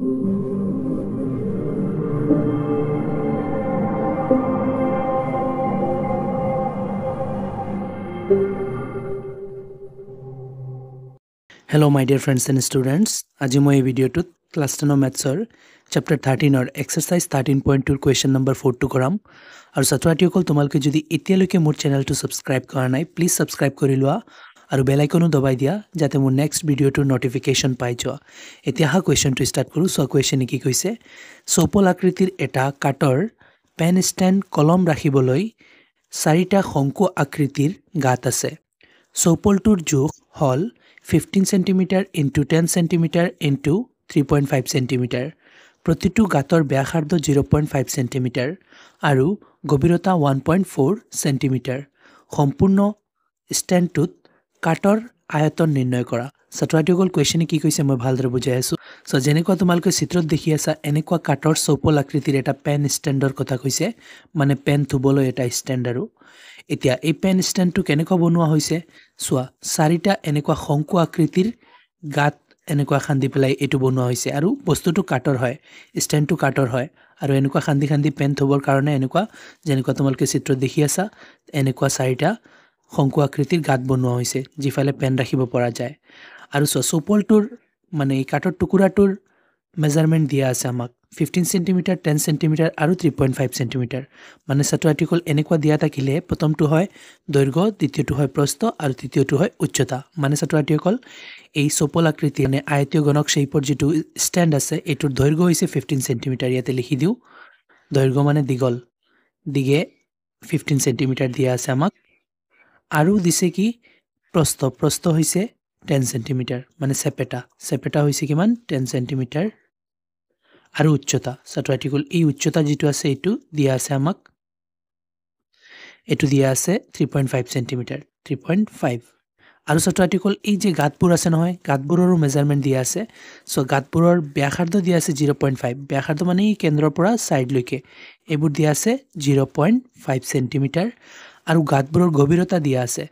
Hello my dear friends and students. আজি মই এই ভিডিওটো ক্লাস 10 ম্যাথছৰ চ্যাপ্টাৰ 13 ৰ এক্সাৰসাইজ 13.2 ৰ কোৱেশ্চন নম্বৰ 4 টো কৰাম আৰু ছাত্ৰছাত্ৰীসকল তোমালোকে যদি এতিয়ালৈকে মোৰ চেনেলটো সাবস্ক্ৰাইব কৰা নাই প্লিজ সাবস্ক্ৰাইব কৰি লোৱা আৰু বেল আইকনো দবাই দিয়া যাতে মোৰ নেক্সট ভিডিওটোৰ নটিফিকেশন পাই যোৱা এতিয়া হা কোৱেশ্চনটো ষ্টাৰ্ট কৰো সো কোৱেশ্চন কি কৈছে চৌপল আকৃতিৰ এটা কাটৰ পেন ষ্টেণ্ড কলম ৰাখিবলৈ চাৰিটা শংকু আকৃতিৰ গাঁত আছে চৌপলটোৰ জোখ হল 15 cm into 10 cm into 3.5 cm প্ৰতিটো গাঁতৰ ব্যাসাৰ্ধ 0.5 cm আৰু গভীৰতা 1.4 cm সম্পূৰ্ণ ষ্টেণ্ডটোত কাটৰ আয়তন নিৰ্ণয় কৰা ছাত্ৰছাত্ৰীসকল কোৱেশ্চনে কি কৈছে মই ভালদৰে বুজাই আছো সো যেনেকুৱা তোমালোকে চিত্ৰত দেখি আছা এনেকুৱা কাটৰ চৌপল আকৃতিৰ এটা পেন ষ্টেণ্ডৰ কথা কৈছে মানে পেন থুবলৈ এটা ষ্টেণ্ড আৰু এতিয়া এই পেন ষ্টেণ্ডটো কেনেকৈ বনোৱা হৈছে সোৱা চাৰিটা এনেকুৱা শংকু আকৃতিৰ গাত এনেকুৱা খান্দি পেলাই এটো বনোৱা হৈছে আৰু বস্তুটো কাটৰ হয় ষ্টেণ্ডটো কাটৰ হয় আৰু এনেকুৱা খান্দি পেন থবৰ কাৰণে এনেকুৱা যেনেকুৱা তোমালোকে চিত্ৰত দেখি আছা এনেকুৱা চাৰিটা শংকু আকৃতিৰ গাত বনোৱা হৈছে যিফালে পেন ৰাখিব পৰা যায় আৰু চৌপলটোৰ মানে এই কাটৰ টুকুৰাটোৰ মেজাৰমেন্ট দিয়া আছে আমাক 15 cm 10 cm আৰু 3.5 cm মানে ছাত্ৰছাত্ৰীসকল এনেকুৱা দিয়া থাকিলে প্ৰথমটো হয় দৈৰ্ঘ্য দ্বিতীয়টো হয় প্ৰস্থ আৰু তৃতীয়টো হয় উচ্চতা মানে ছাত্ৰছাত্ৰীসকল এই চৌপল আকৃতি মানে আয়তীয় গণক শেপৰ যেটো ষ্টেণ্ড আছে এটোৰ দৈৰ্ঘ্য হৈছে 15 cm ইয়াতে লিখি দিও দৈৰ্ঘ্য মানে দীঘল দিগে 15 cm দিয়া আছে আমাক আৰু দিছে কি প্ৰস্থ হৈছে 10 cm মানে চেপেটা হৈছে কিমান 10 cm আৰু উচ্চতা ছাত্ৰছাত্ৰীসকল এই উচ্চতা যেটো আছে এটো দিয়া আছে আমাক এটো দিয়া আছে 3.5 cm 3.5 আৰু ছাত্ৰছাত্ৰীসকল এই যে গাঁতবোৰ আছে নহয় গাঁতবোৰৰো মেজাৰমেন্ট দিয়া আছে সো গাঁতবোৰৰ ব্যাসাৰ্ধ দিয়া আছে 0.5 ব্যাসাৰ্ধ মানে এই কেন্দ্ৰৰ পৰা সাইড লৈকে এবোৰ দিয়া আছে 0.5 cm আৰু গাঁতবোৰৰ গভীৰতা দিয়া আছে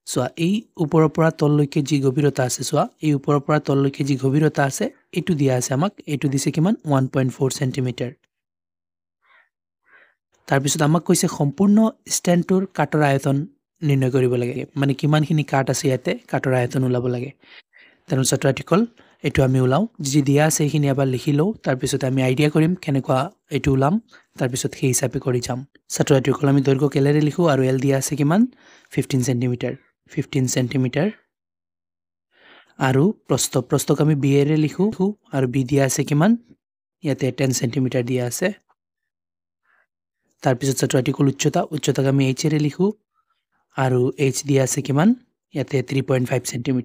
সোৱা এই ওপৰৰ পৰা তললৈকে যি গভীৰতা আছে সোৱা এই ওপৰৰ পৰা তললৈকে যি গভীৰতা আছে এটো দিয়া আছে আমাক এটো দিছে কিমান 1.4 cm তাৰ পিছত আমাক কৈছে সম্পূৰ্ণ ষ্টেণ্ডটোৰ কাটৰ আয়তন নিৰ্ণয় কৰিব লাগে মানে কিমানখিনি কাট আছে ইয়াতে কাটৰ আয়তন উলাব লাগে তেনে ছাত্ৰছাত্ৰীসকল এটো আমি উলাও যি দিয়া আছে এইখিনি এবাৰ লিখি লও তাৰ পিছত আমি আইডিয়া কৰিম কেনেকুৱা এটো উলাম তাৰ পিছত সেই হিচাপে কৰি যাম ছাত্ৰছাত্ৰীসকল আমি দৈৰ্ঘ্য কেলেৰে লিখো আৰু এল দিয়া আছে কিমান 15 cm আৰু প্ৰস্থক আমি বি এৰে লিখো আৰু বি দিয়া আছে কিমান ইয়াতে 10 cm দিয়া আছে তাৰ পিছত ছাত্ৰছাত্ৰীসকল উচ্চতাক আমি এইচ এৰে লিখো আৰু এইচ দিয়া আছে কিমান ইয়াতে 3.5 cm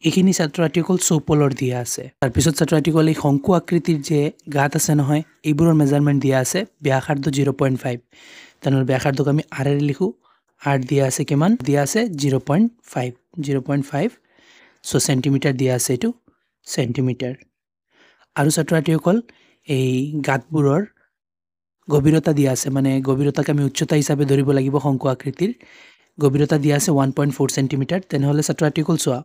এইখিনি ছাত্ৰছাত্ৰীসকল চৌপলৰ দিয়া আছে তাৰ পিছত ছাত্ৰছাত্ৰীসকল এই শংকু আকৃতিৰ যে গাঁত আছে নহয় এইবোৰৰ মেজাৰমেন্ট দিয়া আছে ব্যাসাৰ্ধ 0.5 তেনৰ ব্যাসাৰ্ধক আমি আৰ এৰে লিখো আৰ দিয়া আছে কিমান দিয়া আছে 0.5 সো সেন্টিমিটাৰ দিয়া আছে এটো সেন্টিমিটাৰ আৰু ছাত্ৰছাত্ৰীসকল এই গাঁতবোৰৰ গভীৰতা দিয়া আছে মানে গভীৰতাক আমি উচ্চতা হিচাপে ধৰিব লাগিব শংকু আকৃতিৰ গভীৰতা দিয়া আছে 1.4 cm তেনেহলে ছাত্ৰছাত্ৰীসকল সোৱা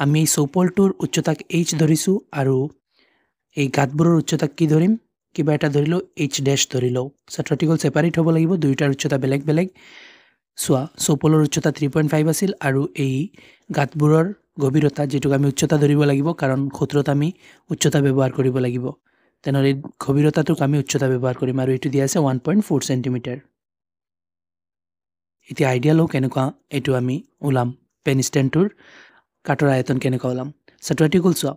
আমি এই চৌপলটোৰ উচ্চতাক h ধৰিছো আৰু এই গাঁতবোৰৰ উচ্চতাক কি ধৰিম কিবা এটা ধৰিলো h ড্যাশ ধৰিলো ছাত্ৰছাত্ৰীসকল সেপাৰেট হ'ব লাগিব দুইটাৰ উচ্চতা বেলেগ সোৱা চৌপলৰ উচ্চতা 3.5 আছিল আৰু এই গাঁতবোৰৰ গভীৰতা যেটো আমি উচ্চতা ধৰিব লাগিব কাৰণ সূত্ৰত আমি উচ্চতা ব্যৱহাৰ কৰিব লাগিব তেনৰে গভীৰতাটোক আমি উচ্চতা ব্যৱহাৰ কৰিম আৰু এটো দিয়া আছে 1.4 cm এতিয়া আইডিয়া লও কেনেকুৱা এটো আমি উলাম পেন ষ্টেণ্ডটোৰ কাটৰ আয়তন কেনেকুৱা উলাম ছাত্ৰছাত্ৰীসকল সোৱা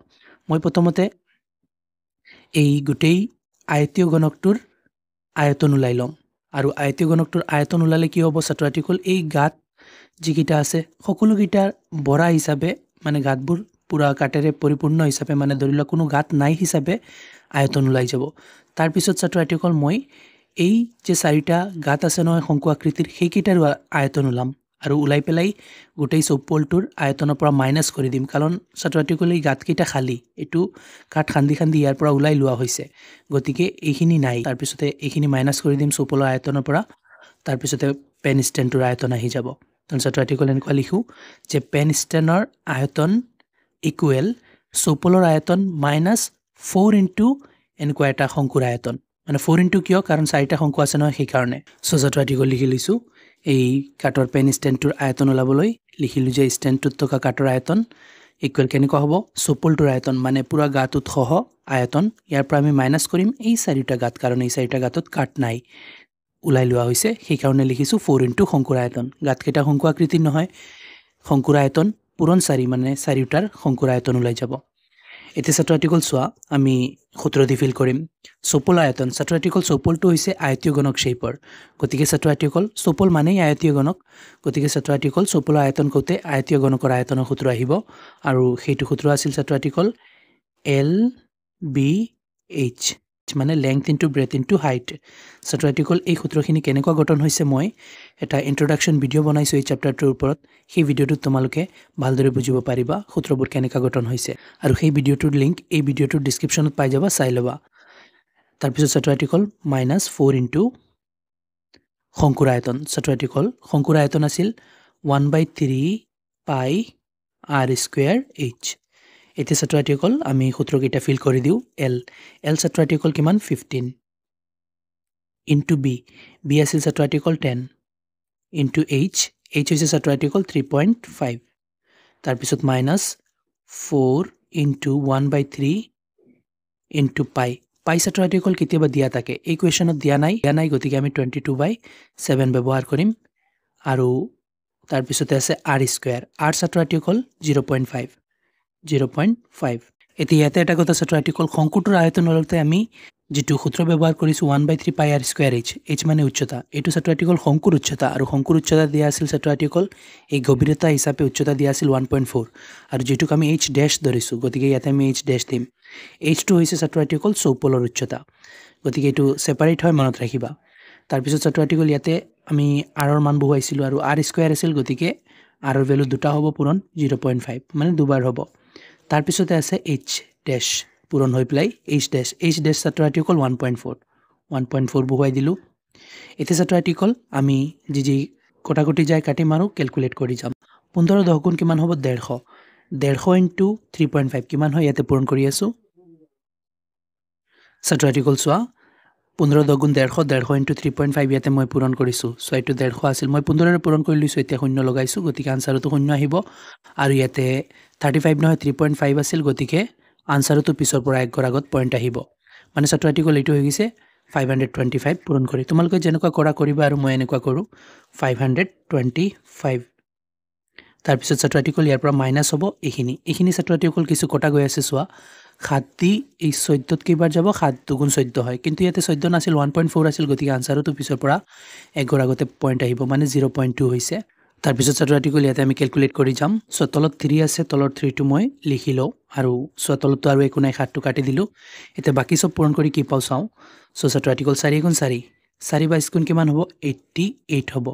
মই প্ৰথমতে এই গুটেই আয়তীয় গণকটোৰ আয়তন উলাই লম আৰু আয়তীয় গণকটোৰ আয়তন উলালে কি হ'ব ছাত্ৰছাত্ৰীসকল এই গাঁত যিকিটা আছে সকলোকিটাৰ বৰা হিচাপে মানে গাঁতবোৰ পুৰা কাটেৰে পৰিপূৰ্ণ হিচাপে মানে ধৰিলা কোনো গাঁত নাই হিচাপে আয়তন উলাই যাব তাৰ পিছত ছাত্ৰছাত্ৰীসকল মই এই যে চাৰিটা গাঁত আছে নহয় শংকু আকৃতিৰ সেইকিটাৰ আয়তন উলাম আৰু উলাই পেলাই গোটেই চৌপলটোৰ আয়তনৰ পৰা মাইনাস কৰি দিম কাৰণ ছাত্ৰছাত্ৰীসকল এই গাঁতকিটা খালি এটো কাট খান্দি ইয়াৰ পৰা উলাই লোৱা হৈছে গতিকে এইখিনি নাই তাৰ পিছতে এইখিনি মাইনাস কৰি দিম চৌপলৰ আয়তনৰ পৰা তাৰ পিছতে পেন ষ্টেণ্ডটোৰ আয়তন আহি যাব তেন ছাত্ৰছাত্ৰীসকল এনেকুৱা লিখো যে পেন ষ্টেণ্ডৰ আয়তন ইকুৱেল চৌপলৰ আয়তন -4 ইনটু এনেকুৱা এটা শংকুৰ আয়তন মানে 4 ইনটু কিয় কাৰণ চাৰিটা শংকু আছে নহয় সেই কাৰণে সো ছাত্ৰাৰ্থীসকল লিখি লৈছো এই কাটৰ পেন ষ্টেণ্ডটোৰ আয়তন ওলাবলৈ লিখিলো যে ষ্টেণ্ডটোত থকা কাটৰ আয়তন ইকুৱেল কেনেকুৱা হ'ব চৌপলটোৰ আয়তন মানে পুৰা গাটোত সহ আয়তন ইয়াৰ পৰা আমি মাইনাস কৰিম এই চাৰিটা গাত কাৰণ এই চাৰিটা গাতত কাট নাই উলাই লোৱা হৈছে সেই কাৰণে লিখিছো 4 ইনটু শংকুৰ আয়তন গাত কেইটা শংকু আকৃতিৰ নহয় শংকুৰ আয়তন পূৰণ 4 মানে চাৰিটাৰ শংকুৰ আয়তন ওলাই যাব এতিয়া ছাত্ৰাৰ্থীসকল চোৱা আমি সূত্ৰ দি ফিল কৰিম চৌপল আয়তন ছাত্ৰাৰ্থীসকল চৌপলটো হৈছে আয়তীয় গণক শেপৰ গতিকে ছাত্ৰাৰ্থীসকল চৌপল মানেই আয়তীয় গণক গতিকে ছাত্ৰাৰ্থীসকল চৌপলৰ আয়তন কওঁতে আয়তীয় গণকৰ আয়তনৰ সূত্ৰ আহিব আৰু সেইটো সূত্ৰ আছিল ছাত্ৰাৰ্থীসকল LBH মানে length into breadth into height ছাত্ৰাৰ্থীসকল এই সূত্ৰখিনি কেনেকুৱা গঠন হৈছে মই এটা ইন্ট্ৰডাকশ্যন ভিডিঅ' বনাইছো এই চেপ্টাৰটোৰ ওপৰত সেই ভিডিঅ'টোত তোমালোকে ভালদৰে বুজিব পাৰিবা সূত্ৰবোৰ কেনেকুৱা গঠন হৈছে আৰু সেই ভিডিঅ'টোৰ লিংক এই ভিডিঅ'টোৰ ডেসক্ৰিপশ্যনত পাই যাবা চাই ল'বা তাৰপিছত ছাত্ৰাৰ্থীসকল -4 ইনটু শংকুৰ আয়তন ছাত্ৰাৰ্থীসকল শংকুৰ আয়তন আছিল 1/3 পাই r স্কয়াৰ h এতিয়া ছাত্ৰাৰ্থীসকল আমি সূত্ৰকেইটা ফিল কৰি দিও l ছাত্ৰাৰ্থীসকল কিমান 15 ইনটু b আছিল ছাত্ৰাৰ্থীসকল 10 ইনটু h হৈছে ছাত্ৰাৰ্থীসকল 3.5 তাৰপিছত -4 ইনটু 1/3 ইনটু পাই ছাত্ৰাৰ্থীসকল কেতিয়াবা দিয়া থাকে এই কুৱেশ্যনত দিয়া নাই গতিকে আমি 22/7 ব্যৱহাৰ কৰিম আৰু তাৰপিছতে আছে r স্কয়াৰ r ছাত্ৰাৰ্থীসকল 0.5 এতিয়া ইয়াতে এটা কথা ছাত্ৰাৰ্থীসকল শংকুটোৰ আয়তন ওলাওঁতে আমি যেটো সূত্ৰ ব্যৱহাৰ কৰিছো 1/3 পাই r স্কয়াৰ h মানে উচ্চতা এটো ছাত্ৰাৰ্থীসকল শংকুৰ উচ্চতা আৰু শংকুৰ উচ্চতা দিয়া আছিল ছাত্ৰাৰ্থীসকল এই গভীৰতা হিচাপে উচ্চতা দিয়া আছিল 1.4 আৰু যেটোক আমি h ড্যাশ ধৰিছো গতিকে ইয়াতে আমি h ড্যাশ দিম h2 হৈছে ছাত্ৰাৰ্থীসকল চৌপলৰ উচ্চতা গতিকে এটো সেপাৰেট হয় মনত ৰাখিবা তাৰপিছত ছাত্ৰাৰ্থীসকল ইয়াতে আমি r ৰ মান বহুৱাইছিলো আৰু r স্কয়াৰ আছিল গতিকে r ৰ ভ্যালু দুটা হ'ব পূৰণ 0.5 মানে দুবাৰ হ'ব তাৰপিছতে আছে h ড্যাশ পূৰণ হৈ প্লাই h ড্যাশ ছাত্ৰাৰ্থীসকল 1.4 বহুৱাই দিলো এতিয়া ছাত্ৰাৰ্থীসকল আমি যি কটাকটি যায় কাটি মাৰো ক্যালকুলেট কৰি যাম 15 10 গুণ কিমান হ'ব 150 ইনটু 3.5 কিমান হয় ইয়াতে পূৰণ কৰি আছো ছাত্ৰাৰ্থীসকল চোৱা 15 10 গুণ 150 ইনটু 3.5 ইয়াতে মই পূৰণ কৰিছো সো এটো 150 আছিল মই 15 ৰে পূৰণ কৰি লৈছো এতিয়া শূন্য লগাইছো গতিকে আনসাৰটো শূন্য আহিব আৰু ইয়াতে 35 নহয় 3.5 আছিল গতিকে আনসাৰটো পিছৰ পৰা এক গৰ আগত পইণ্ট আহিব মানে ছাত্ৰাৰ্থীসকল এটো হৈ গৈছে 525 পূৰণ কৰি তোমালোকে যেনেকুৱা কৰা কৰিবা আৰু মই এনেকুৱা কৰো 525 তাৰপিছত ছাত্ৰাৰ্থীসকল ইয়াৰ পৰা মাইনাস হ'ব এইখিনি ছাত্ৰাৰ্থীসকল কিছু কটা গৈ আছে চোৱা 7 দি এই 14 ত কেইবাৰ যাব 7 দুগুণ 14 হয় কিন্তু ইয়াতে 14 নাছিল 1.4 আছিল গতিকে আনসাৰটো পিছৰ পৰা এক গৰ আগতে পইণ্ট আহিব মানে 0.2 হৈছে তাৰপিছত ছাত্ৰাৰ্থীসকল ইয়াতে আমি ক্যালকুলেট কৰি যাম সো তলত 3 আছে তলৰ 3 টো মই লিখি লও আৰু সো তলতটো আৰু একো নাই 7 টো কাটি দিলো এতিয়া বাকি সব পূৰণ কৰি কি পাও চাও সো ছাত্ৰাৰ্থীসকল 4 গুণ 4 22 গুণ কিমান হ'ব 88 হ'ব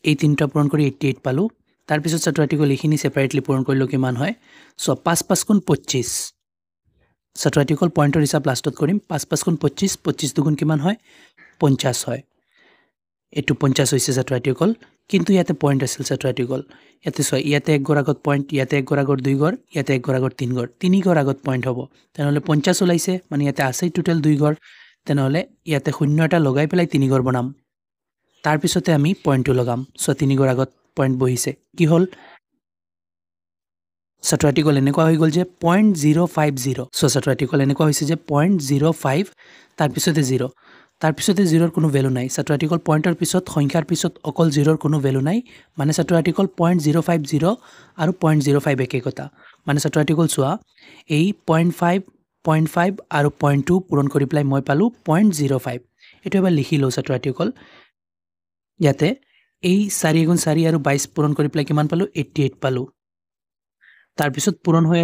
এই তিনটা পূৰণ কৰি 88 পালো তাৰপিছত ছাত্ৰাৰ্থীসকল এইখিনি সেপাৰেটলি পূৰণ কৰিলো কিমান হয় সো 5 5 গুণ 25 ছাত্ৰাৰ্থীসকল পইণ্টৰ হিচাপ লাষ্টত কৰিম 5 5 গুণ 25 25 দুগুণ কিমান হয় 50 হয় এটো 50 হৈছে ছাত্ৰাৰ্থীসকল কিন্তু ইয়াতে পইণ্ট আছিল ছাত্ৰাৰ্থীসকল ইয়াতে চোৱা ইয়াতে এক গৰ আগত পইণ্ট ইয়াতে এক গৰ আগত 2 গৰ ইয়াতে এক গৰ আগত 3 গৰ 3 গৰ আগত পইণ্ট হ'ব তেনেহলে 50 ওলাইছে মানে ইয়াতে আছে টোটাল 2 গৰ তেনেহলে ইয়াতে শূন্য এটা লগাই পেলাই 3 গৰ বনাম তাৰ পিছতে আমি পইণ্টটো লগাম সো 3 গৰ আগত পইণ্ট বহিছে কি হল ছাত্ৰাৰ্থীসকল এনেকুৱা হৈ গল যে 0.050 সো ছাত্ৰাৰ্থীসকল এনেকুৱা হৈছে যে 0.05 তাৰ পিছতে 0 তাৰ পিছতে 0 ৰ কোনো ভ্যালু নাই ছাত্ৰাৰ্থীসকল পইণ্টৰ পিছত সংখ্যাৰ পিছত অকল 0 ৰ কোনো ভ্যালু নাই মানে ছাত্ৰাৰ্থীসকল 0.050 আৰু 0.05 একে কথা মানে ছাত্ৰাৰ্থীসকল চোৱা এই 0.5 আৰু 0.2 পূৰণ কৰি প্লাই মই পালো 0.05 এটো এবাৰ লিখি লও ছাত্ৰাৰ্থীসকল ইয়াতে এই 4 গুণ 4 আৰু 22 পূৰণ কৰি প্লাই কিমান পালো 88 পালো তাৰপিছত পূৰণ হৈ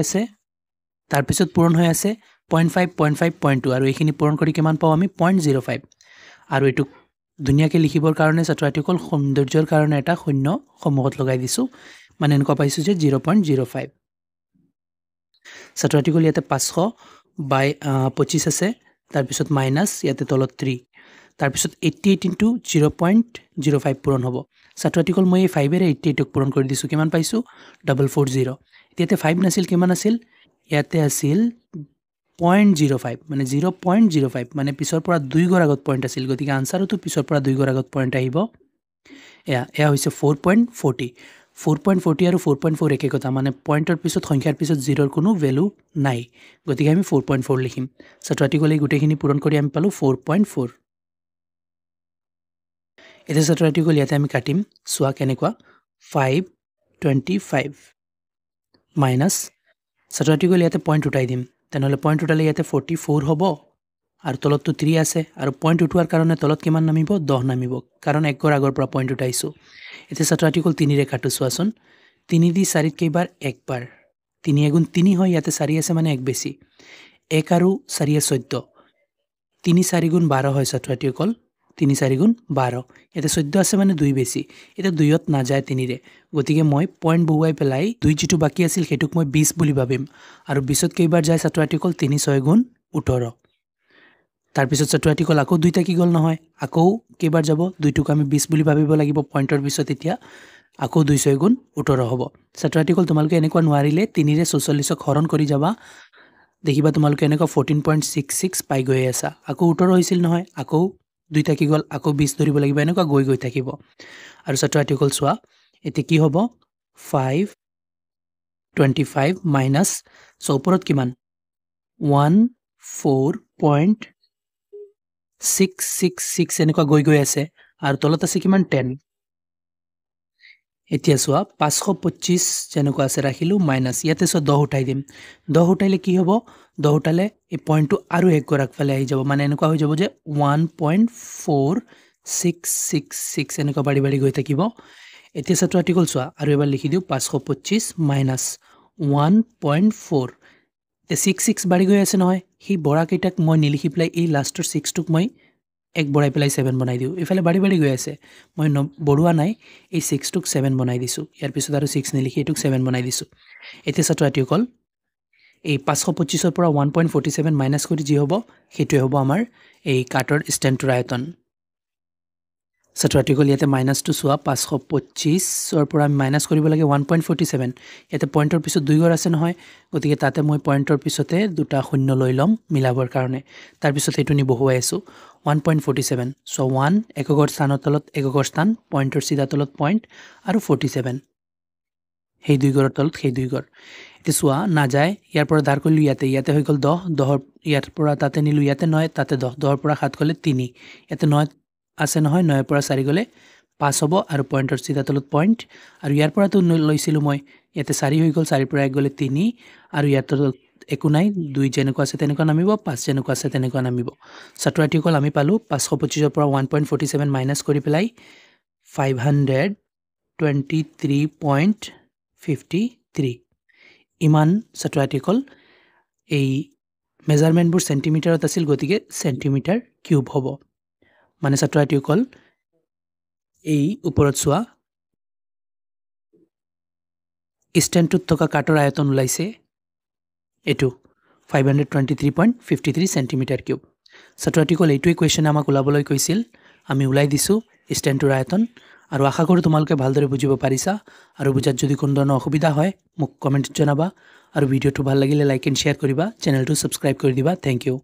আছে 0.5 0.2 আৰু এইখিনি পূৰণ কৰি কিমান পাও আমি 0.05 আৰু এটো দুনিয়াকে লিখিবৰ কাৰণে ছাত্ৰাৰ্থীসকল সৌন্দৰ্যৰ কাৰণে এটা শূন্য সমুখত লগাই দিছো মানে এনেকুৱা পাইছো যে 0.05 ছাত্ৰাৰ্থীসকল ইয়াতে 525 আছে তাৰপিছত মাইনাস ইয়াতে তলত 3 তাৰপিছত 88 ইনটু 0.05 পূৰণ হ'ব ছাত্ৰাৰ্থীসকল মই এই 5 এৰে 88 ক পূৰণ কৰি দিছো কিমান পাইছো 440 ইয়াতে 5 নাছিল কিমান আছিল ইয়াতে আছিল 0.05 মানে 0.05 মানে পিছৰ পৰা 2 গৰ আগত পইণ্ট আছিল গতিকে আনসাৰটো পিছৰ পৰা 2 গৰ আগত পইণ্ট আহিব এয়া হৈছে 4.40 4.40 আৰু 4.4 একে কথা মানে পইণ্টৰ পিছত সংখ্যাৰ পিছত 0ৰ কোনো ভ্যালু নাই গতিকে আমি 4.4 লিখিম ছাত্ৰছাত্ৰীসকলে গোটেইখিনি পূৰণ কৰি আমি পালো 4.4 এটা ছাত্ৰছাত্ৰীসকল ইয়াতে আমি কাটিম সোৱা কেনেকুৱা 525 মাইনাস ছাত্ৰছাত্ৰীসকল ইয়াতে পইণ্ট উঠাই দিম তেনেহলে পইণ্ট উঠালে ইয়াতে 44 হ'ব আৰু তলতটো 3 আছে আৰু পইণ্ট উঠোৱাৰ কাৰণে তলত কিমান নামিব 10 নামিব কাৰণ একৰ আগৰ পৰা পইণ্ট উঠাইছো এতিয়া ছাত্ৰছাত্ৰীসকল 3 ৰে কাটো চোৱাচোন 3 দি 4 কেইবাৰ একবাৰ 3 এগুণ 3 হয় ইয়াতে 4 আছে মানে এক বেছি 1 আৰু 4 14 3 4 গুণ 12 হয় ছাত্ৰছাত্ৰীসকল 3 4 গুণ 12 ইয়াতে 14 আছে মানে 2 বেছি এটা 2ত না যায় 3 ৰে গতিকে মই পইণ্ট বহুৱাই পেলাই 2 যেটো বাকি আছিল হেতুক মই 20 বুলি ভাবিম আৰু 20ত কেইবাৰ যায় ছাত্ৰছাত্ৰীসকল 3 6 গুণ 18 তাৰ পিছত ছাত্ৰছাত্ৰীসকল আকৌ 2 টা কি গল নহয় আকৌ কেইবাৰ যাব 2 টুক আমি 20 বুলি ভাবিব লাগিব পইণ্টৰ পিছত এতিয়া আকৌ 2 6 গুণ 18 হ'ব ছাত্ৰছাত্ৰীসকল তোমালোকে এনেকুৱা নোৱাৰিলে 3 ৰে 44ক হৰণ কৰি যাবা দেখিবা তোমালোকে এনেকুৱা 14.66 পাই গৈ আছা আকৌ 18 হৈছিল নহয় আকৌ 2 টা কি গল আকৌ 20 ধৰিব লাগিব এনেকুৱা গৈ থাকিব আৰু ছাত্ৰছাত্ৰীসকল চোৱা এতে কি হ'ব 525 মাইনাস সো ওপৰত কিমান 14.666 এনেকুৱা গৈ আছে আৰু তলত আছে কিমান 10 এতিয়া চোৱা 525 যেনেকুৱা আছে ৰাখিলো মাইনাস ইয়াতে সো 10 উঠাই দিম 10 উঠাইলে কি হ'ব 10 উঠালে এই পইণ্টটো আৰু এক গৰাক ফালে আহি যাব মানে এনেকুৱা হৈ যাব যে 1.4666 এনেকুৱা বাঢ়ি বাঢ়ি গৈ থাকিব এতিয়া ছাত্ৰছাত্ৰীসকল চোৱা আৰু এবাৰ লিখি দিও 525 মাইনাস 1.4 তে 66 বাঢ়ি গৈ আছে নহয় হি বৰা কেইটাক মই নিলিখি পেলাই এই লাষ্টৰ 6 টুক মই এক বঢ়াই পেলাই 7 বনাই দিও ইফালে বাঢ়ি বাঢ়ি গৈ আছে মই বঢ়ুৱা নাই এই 6 টুক 7 বনাই দিছো ইয়াৰ পিছত আৰু 6 নিলিখি এটুক 7 বনাই দিছো এতিয়া ছাত্ৰছাত্ৰীসকল এই 525 ৰ পৰা 1.47 মাইনাস কৰি যি হ'ব হেতুৱে হ'ব আমাৰ এই কাটৰ ষ্টেণ্ডৰ আয়তন ছাত্ৰছাত্ৰীসকল ইয়াতে মাইনাসটো চোৱা 525 ৰ পৰা আমি মাইনাস কৰিব লাগে 1.47 ইয়াতে পইণ্টৰ পিছত 2 গৰ আছে নহয় গতিকে তাতে মই পইণ্টৰ পিছতে দুটা শূন্য লৈ লম মিলাবৰ কাৰণে তাৰ পিছত এটো নি বহুৱাই আছো 1.47 সো 1 এককৰ স্থানৰ তলত এককৰ স্থান পইণ্টৰ সিধা তলত পইণ্ট আৰু 47 হেই 2 গৰৰ তলত হেই 2 গৰ এতে চোৱা না যায় ইয়াৰ পৰা দাৰ কৰিলো ইয়াতে হৈ গল 10 10 ইয়াৰ পৰা তাতে নিলু ইয়াতে 9 তাতে 10 10 ৰ পৰা 7 গলে 3 ইয়াতে 9 আছে নহয় 9 ৰ পৰা 4 গলে 5 হ'ব আৰু পইণ্টৰ সিধা তলত পইণ্ট আৰু ইয়াৰ পৰা তো লৈছিলো মই ইয়াতে 4 হৈ গল 4 ৰ পৰা 1 গলে 3 আৰু ইয়াতে একো নাই 2 যেনেকুৱা আছে তেনেকুৱা নামিব 5 যেনেকুৱা আছে তেনেকুৱা নামিব ছাত্ৰছাত্ৰীসকল আমি পালো 525 ৰ পৰা 1.47 মাইনাস কৰি পেলাই 523.53 ইমান ছাত্ৰছাত্ৰীসকল এই মেজাৰমেণ্টবোৰ সেন্টিমিটাৰত আছিল গতিকে সেন্টিমিটাৰ কিউব হ'ব মানে ছাত্ৰছাত্ৰীসকল এই ওপৰত চোৱা ষ্টেণ্ডটোত থকা কাটৰ আয়তন ওলাইছে এটো 523.53 সেন্টিমিটাৰ কিউব ছাত্ৰছাত্ৰীসকল এইটোৱে কোৱেশ্চন আমাক ওলাবলৈ কৈছিল আমি ওলাই দিছো ষ্টেণ্ডটোৰ আয়তন আৰু আশা কৰো তোমালোকে ভালদৰে বুজিব পাৰিছা আৰু বুজাত যদি কোনো ধৰণৰ অসুবিধা হয় মোক কমেন্টত জনাবা আৰু ভিডিওটো ভাল লাগিলে লাইক এণ্ড শেয়াৰ কৰিবা চেনেলটো সাবস্ক্ৰাইব কৰি দিবা থ্যাংক ইউ